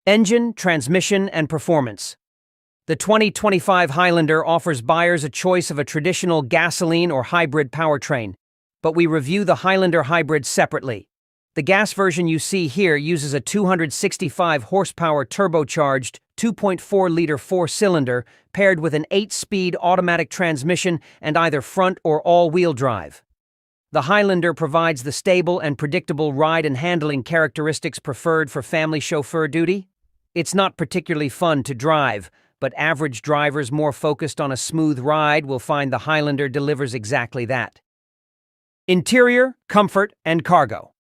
Engine, transmission, and performance. The 2025 Highlander offers buyers a choice of a traditional gasoline or hybrid powertrain, but we review the Highlander Hybrid separately. The gas version you see here uses a 265 horsepower turbocharged 2.4-liter four-cylinder paired with an 8-speed automatic transmission and either front or all-wheel drive. The Highlander provides the stable and predictable ride and handling characteristics preferred for family chauffeur duty. It's not particularly fun to drive, but average drivers more focused on a smooth ride will find the Highlander delivers exactly that. Interior, comfort, and cargo.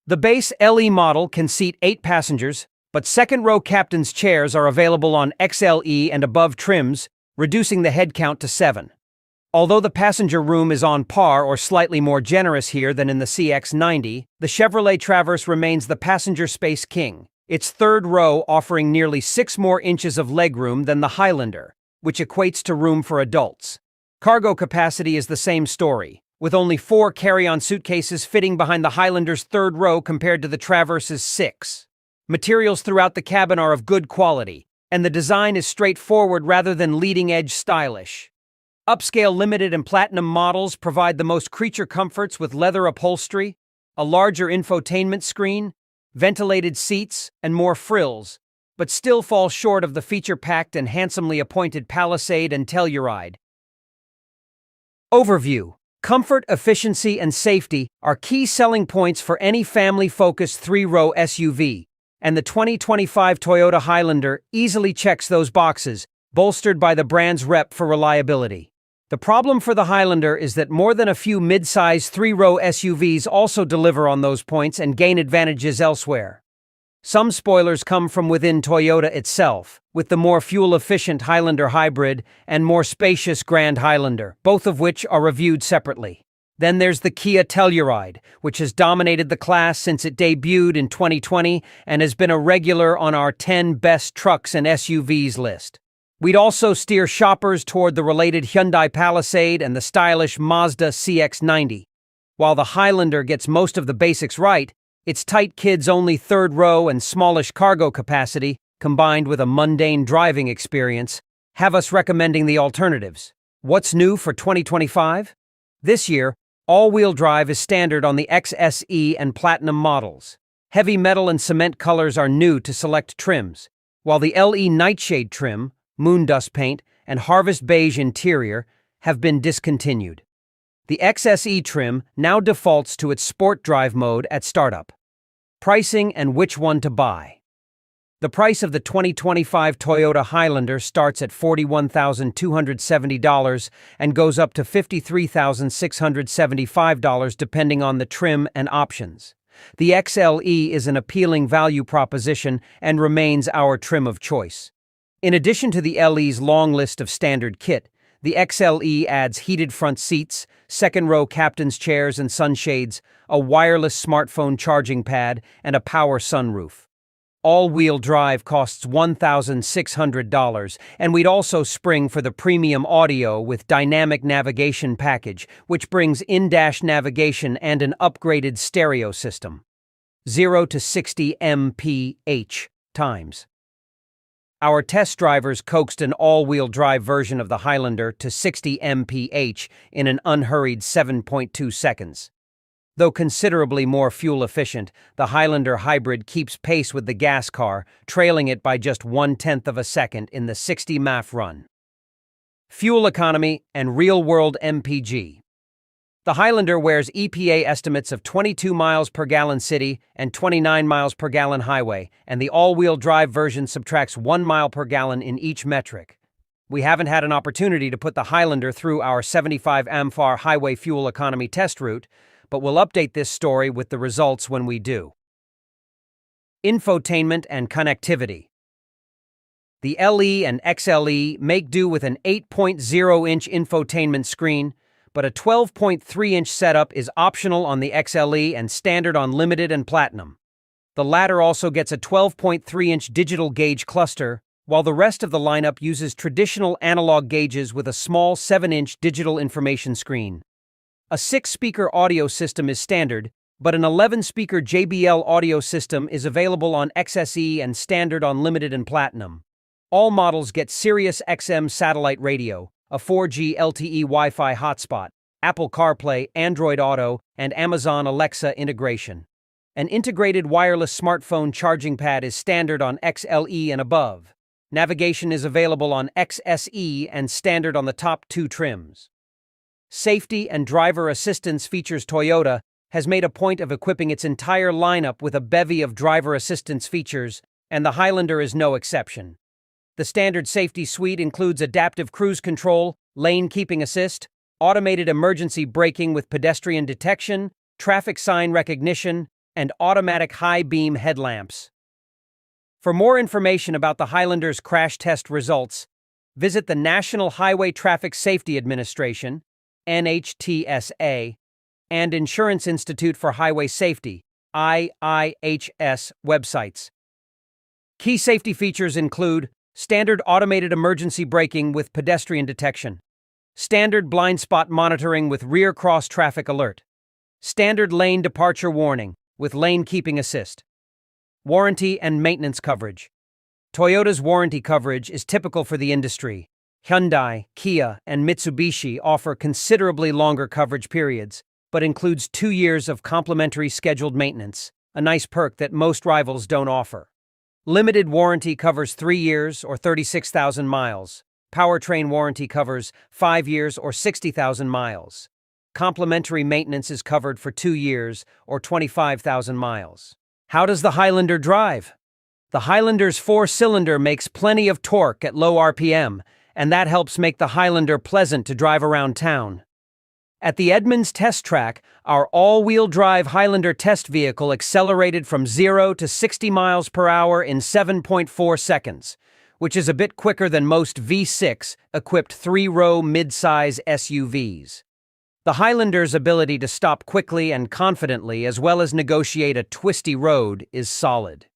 The base LE model can seat 8 passengers, but second-row captain's chairs are available on XLE and above trims, reducing the head count to 7. Although the passenger room is on par or slightly more generous here than in the CX-90, the Chevrolet Traverse remains the passenger space king, its third row offering nearly 6 more inches of legroom than the Highlander, which equates to room for adults. Cargo capacity is the same story, with only 4 carry-on suitcases fitting behind the Highlander's third row compared to the Traverse's 6. Materials throughout the cabin are of good quality, and the design is straightforward rather than leading-edge stylish. Upscale limited and platinum models provide the most creature comforts with leather upholstery, a larger infotainment screen, ventilated seats, and more frills, but still fall short of the feature-packed and handsomely appointed Palisade and Telluride. Overview. Comfort, efficiency, and safety are key selling points for any family-focused 3-row SUV, and the 2025 Toyota Highlander easily checks those boxes, bolstered by the brand's rep for reliability. The problem for the Highlander is that more than a few mid-size 3-row SUVs also deliver on those points and gain advantages elsewhere. Some spoilers come from within Toyota itself, with the more fuel-efficient Highlander Hybrid and more spacious Grand Highlander, both of which are reviewed separately. Then there's the Kia Telluride, which has dominated the class since it debuted in 2020 and has been a regular on our 10 best trucks and SUVs list. We'd also steer shoppers toward the related Hyundai Palisade and the stylish Mazda CX-90. While the Highlander gets most of the basics right, its tight kids-only third row and smallish cargo capacity, combined with a mundane driving experience, have us recommending the alternatives. What's new for 2025? This year, all-wheel drive is standard on the XSE and Platinum models. Heavy metal and cement colors are new to select trims, while the LE Nightshade trim, moon dust paint, and harvest beige interior have been discontinued. The XSE trim now defaults to its sport drive mode at startup. Pricing and which one to buy. The price of the 2025 Toyota Highlander starts at $41,270 and goes up to $53,675 depending on the trim and options. The XLE is an appealing value proposition and remains our trim of choice. In addition to the LE's long list of standard kit, the XLE adds heated front seats, second-row captain's chairs and sunshades, a wireless smartphone charging pad, and a power sunroof. All-wheel drive costs $1,600, and we'd also spring for the premium audio with dynamic navigation package, which brings in-dash navigation and an upgraded stereo system. 0 to 60 mph times. Our test drivers coaxed an all-wheel drive version of the Highlander to 60 mph in an unhurried 7.2 seconds. Though considerably more fuel-efficient, the Highlander Hybrid keeps pace with the gas car, trailing it by just 1/10 of a second in the 60-maf run. Fuel economy and real-world MPG. The Highlander wears EPA estimates of 22 miles per gallon city and 29 miles per gallon highway, and the all-wheel drive version subtracts 1 mile per gallon in each metric. We haven't had an opportunity to put the Highlander through our 75 amphar highway fuel economy test route, but we'll update this story with the results when we do. Infotainment and connectivity. The LE and XLE make do with an 8.0-inch infotainment screen, but a 12.3-inch setup is optional on the XLE and standard on Limited and Platinum. The latter also gets a 12.3-inch digital gauge cluster, while the rest of the lineup uses traditional analog gauges with a small 7-inch digital information screen. A 6-speaker audio system is standard, but an 11-speaker JBL audio system is available on XSE and standard on Limited and Platinum. All models get Sirius XM satellite radio, a 4G LTE Wi-Fi hotspot, Apple CarPlay, Android Auto, and Amazon Alexa integration. An integrated wireless smartphone charging pad is standard on XLE and above. Navigation is available on XSE and standard on the top two trims. Safety and driver assistance features. Toyota has made a point of equipping its entire lineup with a bevy of driver assistance features, and the Highlander is no exception. The standard safety suite includes adaptive cruise control, lane keeping assist, automated emergency braking with pedestrian detection, traffic sign recognition, and automatic high-beam headlamps. For more information about the Highlander's crash test results, visit the National Highway Traffic Safety Administration, NHTSA, and Insurance Institute for Highway Safety, IIHS websites. Key safety features include standard automated emergency braking with pedestrian detection, standard blind spot monitoring with rear cross traffic alert, standard lane departure warning with lane keeping assist. Warranty and maintenance coverage. Toyota's warranty coverage is typical for the industry. Hyundai, Kia, and Mitsubishi offer considerably longer coverage periods, but includes 2 years of complimentary scheduled maintenance, a nice perk that most rivals don't offer. Limited warranty covers 3 years or 36,000 miles. Powertrain warranty covers 5 years or 60,000 miles. Complimentary maintenance is covered for 2 years or 25,000 miles. How does the Highlander drive? The Highlander's 4-cylinder makes plenty of torque at low RPM, and that helps make the Highlander pleasant to drive around town. At the Edmonds test track, our all-wheel drive Highlander test vehicle accelerated from 0 to 60 miles per hour in 7.4 seconds, which is a bit quicker than most V6-equipped 3-row mid-size SUVs. The Highlander's ability to stop quickly and confidently, as well as negotiate a twisty road, is solid.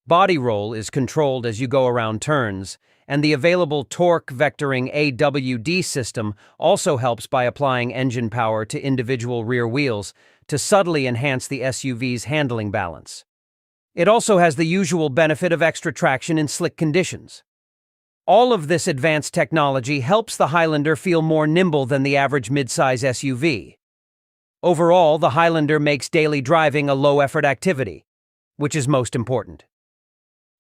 Body roll is controlled as you go around turns, and the available torque vectoring AWD system also helps by applying engine power to individual rear wheels to subtly enhance the SUV's handling balance. It also has the usual benefit of extra traction in slick conditions. All of this advanced technology helps the Highlander feel more nimble than the average midsize SUV. Overall, the Highlander makes daily driving a low-effort activity, which is most important.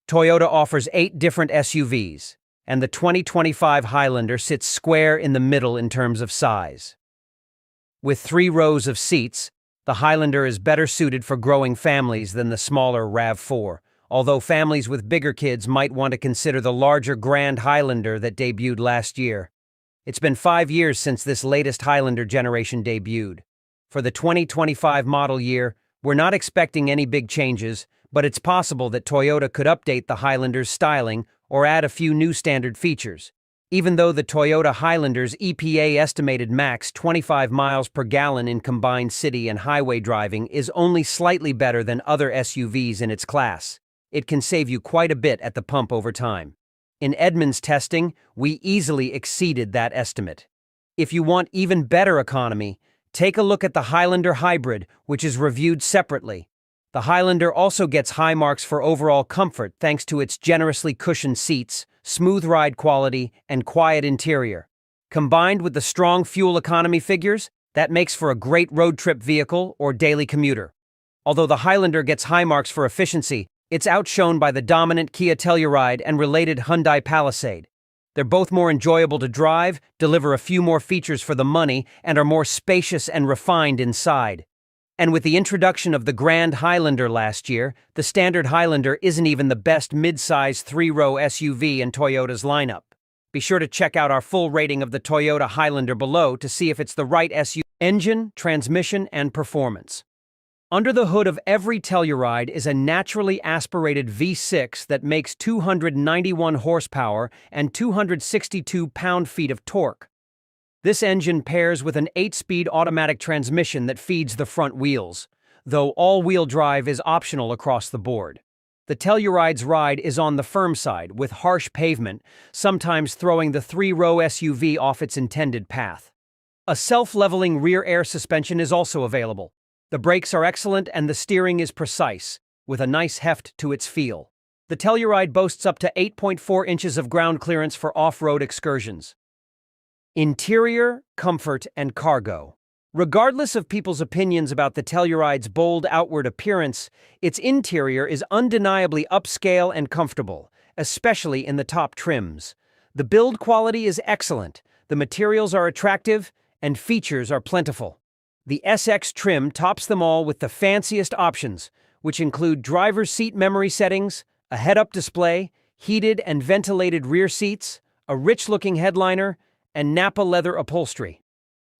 Toyota offers 8 different SUVs, and the 2025 Highlander sits square in the middle in terms of size. With 3 rows of seats, the Highlander is better suited for growing families than the smaller RAV4, although families with bigger kids might want to consider the larger Grand Highlander that debuted last year. It's been 5 years since this latest Highlander generation debuted. For the 2025 model year, we're not expecting any big changes, but it's possible that Toyota could update the Highlander's styling or add a few new standard features. Even though the Toyota Highlander's EPA estimated max 25 miles per gallon in combined city and highway driving is only slightly better than other SUVs in its class, it can save you quite a bit at the pump over time. In Edmonds testing, we easily exceeded that estimate. If you want even better economy, take a look at the Highlander Hybrid, which is reviewed separately. The Highlander also gets high marks for overall comfort thanks to its generously cushioned seats, smooth ride quality, and quiet interior. Combined with the strong fuel economy figures, that makes for a great road trip vehicle or daily commuter. Although the Highlander gets high marks for efficiency, it's outshone by the dominant Kia Telluride and related Hyundai Palisade. They're both more enjoyable to drive, deliver a few more features for the money, and are more spacious and refined inside. And with the introduction of the Grand Highlander last year, the standard Highlander isn't even the best mid-size 3-row SUV in Toyota's lineup. Be sure to check out our full rating of the Toyota Highlander below to see if it's the right SUV. Engine, transmission, and performance. Under the hood of every Telluride is a naturally aspirated V6 that makes 291 horsepower and 262 pound-feet of torque. This engine pairs with an 8-speed automatic transmission that feeds the front wheels, though all-wheel drive is optional across the board. The Telluride's ride is on the firm side, with harsh pavement, sometimes throwing the 3-row SUV off its intended path. A self-leveling rear air suspension is also available. The brakes are excellent and the steering is precise, with a nice heft to its feel. The Telluride boasts up to 8.4 inches of ground clearance for off-road excursions. Interior, comfort, and cargo. Regardless of people's opinions about the Telluride's bold outward appearance, its interior is undeniably upscale and comfortable, especially in the top trims. The build quality is excellent, the materials are attractive, and features are plentiful. The SX trim tops them all with the fanciest options, which include driver's seat memory settings, a head-up display, heated and ventilated rear seats, a rich-looking headliner, and Napa leather upholstery.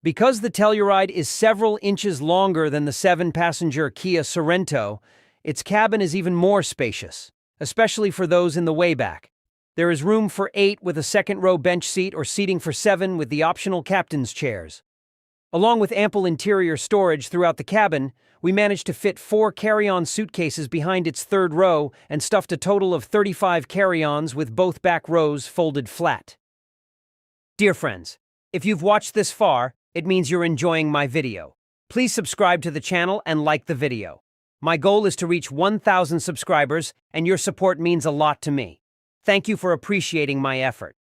Because the Telluride is several inches longer than the 7-passenger Kia Sorento, its cabin is even more spacious, especially for those in the way back. There is room for 8 with a second-row bench seat or seating for 7 with the optional captain's chairs. Along with ample interior storage throughout the cabin, we managed to fit 4 carry-on suitcases behind its third row and stuffed a total of 35 carry-ons with both back rows folded flat. Dear friends, if you've watched this far, it means you're enjoying my video. Please subscribe to the channel and like the video. My goal is to reach 1,000 subscribers, and your support means a lot to me. Thank you for appreciating my effort.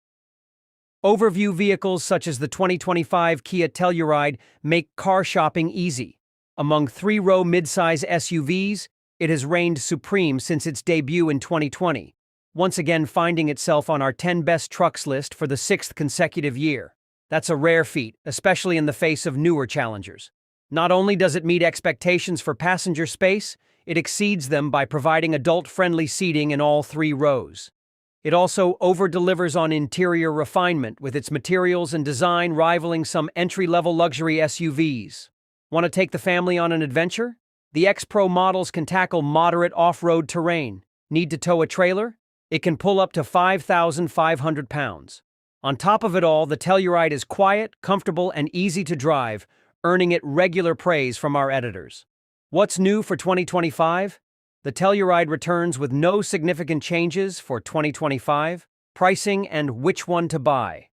Overview vehicles such as the 2025 Kia Telluride make car shopping easy. Among 3-row midsize SUVs, it has reigned supreme since its debut in 2020, once again finding itself on our 10 best trucks list for the 6th consecutive year. That's a rare feat, especially in the face of newer challengers. Not only does it meet expectations for passenger space, it exceeds them by providing adult-friendly seating in all 3 rows. It also over-delivers on interior refinement, with its materials and design rivaling some entry-level luxury SUVs. Want to take the family on an adventure? The X-Pro models can tackle moderate off-road terrain. Need to tow a trailer? It can pull up to 5,500 pounds. On top of it all, the Telluride is quiet, comfortable, and easy to drive, earning it regular praise from our editors. What's new for 2025? The Telluride returns with no significant changes for 2025, pricing, and which one to buy.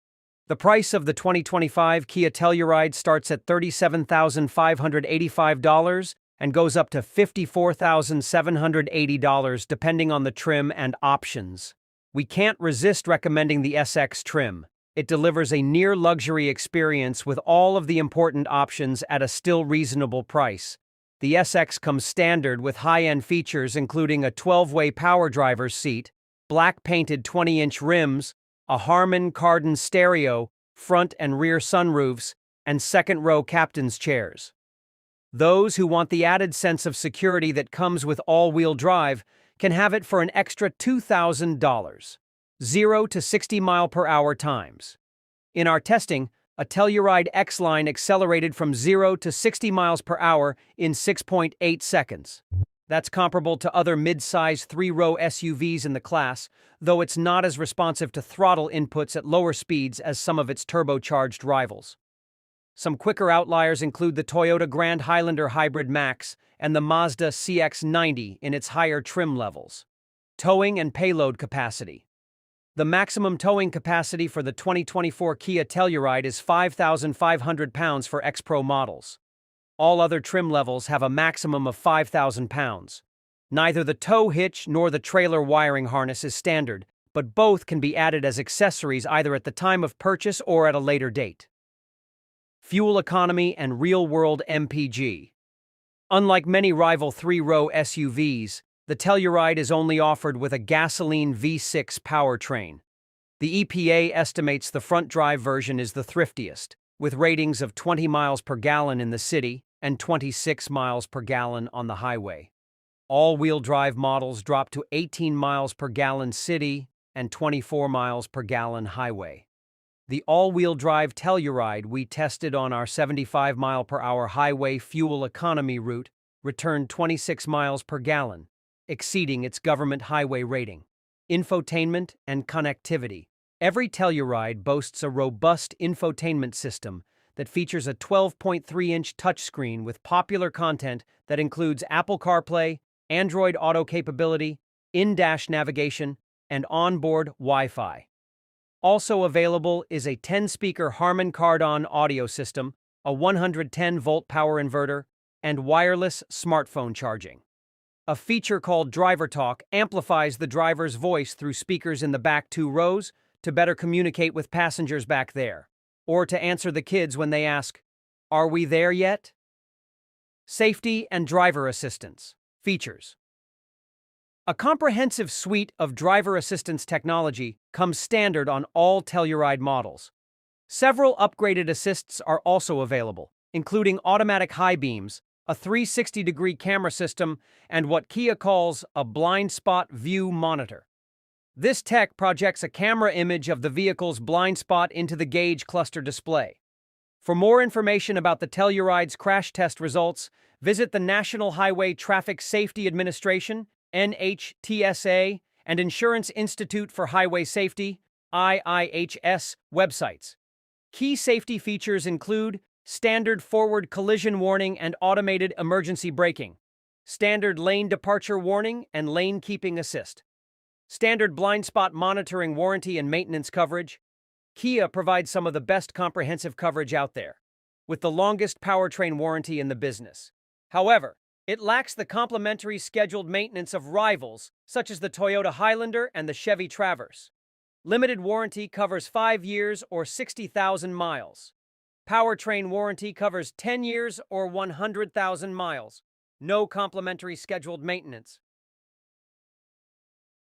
The price of the 2025 Kia Telluride starts at $37,585 and goes up to $54,780 depending on the trim and options. We can't resist recommending the SX trim. It delivers a near-luxury experience with all of the important options at a still reasonable price. The SX comes standard with high-end features including a 12-way power driver's seat, black-painted 20-inch rims, a Harman Kardon stereo, front and rear sunroofs, and second-row captain's chairs. Those who want the added sense of security that comes with all-wheel drive can have it for an extra $2,000. 0 to 60 mph times. In our testing, a Telluride X-Line accelerated from 0 to 60 mph in 6.8 seconds. That's comparable to other mid-size 3-row SUVs in the class, though it's not as responsive to throttle inputs at lower speeds as some of its turbocharged rivals. Some quicker outliers include the Toyota Grand Highlander Hybrid Max and the Mazda CX-90 in its higher trim levels. Towing and payload capacity. The maximum towing capacity for the 2024 Kia Telluride is 5,500 pounds for X-Pro models. All other trim levels have a maximum of 5,000 pounds. Neither the tow hitch nor the trailer wiring harness is standard, but both can be added as accessories either at the time of purchase or at a later date. Fuel economy and real-world MPG. Unlike many rival 3-row SUVs, the Telluride is only offered with a gasoline V6 powertrain. The EPA estimates the front-drive version is the thriftiest, with ratings of 20 miles per gallon in the city and 26 miles per gallon on the highway. All-wheel drive models drop to 18 miles per gallon city and 24 miles per gallon highway. The all-wheel drive Telluride we tested on our 75 mile per hour highway fuel economy route returned 26 miles per gallon, exceeding its government highway rating. Infotainment and connectivity. Every Telluride boasts a robust infotainment system that features a 12.3-inch touchscreen with popular content that includes Apple CarPlay, Android Auto capability, in-dash navigation, and onboard Wi-Fi. Also available is a 10-speaker Harman Kardon audio system, a 110-volt power inverter, and wireless smartphone charging. A feature called Driver Talk amplifies the driver's voice through speakers in the back 2 rows to better communicate with passengers back there, or to answer the kids when they ask, "Are we there yet?" Safety and driver assistance features. A comprehensive suite of driver assistance technology comes standard on all Telluride models. Several upgraded assists are also available, including automatic high beams, a 360-degree camera system, and what Kia calls a blind spot view monitor. This tech projects a camera image of the vehicle's blind spot into the gauge cluster display. For more information about the Telluride's crash test results, visit the National Highway Traffic Safety Administration, NHTSA, and Insurance Institute for Highway Safety, IIHS, websites. Key safety features include standard forward collision warning and automated emergency braking, standard lane departure warning and lane keeping assist, standard blind spot monitoring warranty and maintenance coverage. Kia provides some of the best comprehensive coverage out there, with the longest powertrain warranty in the business. However, it lacks the complementary scheduled maintenance of rivals such as the Toyota Highlander and the Chevy Traverse. Limited warranty covers 5 years or 60,000 miles. Powertrain warranty covers 10 years or 100,000 miles. No complimentary scheduled maintenance.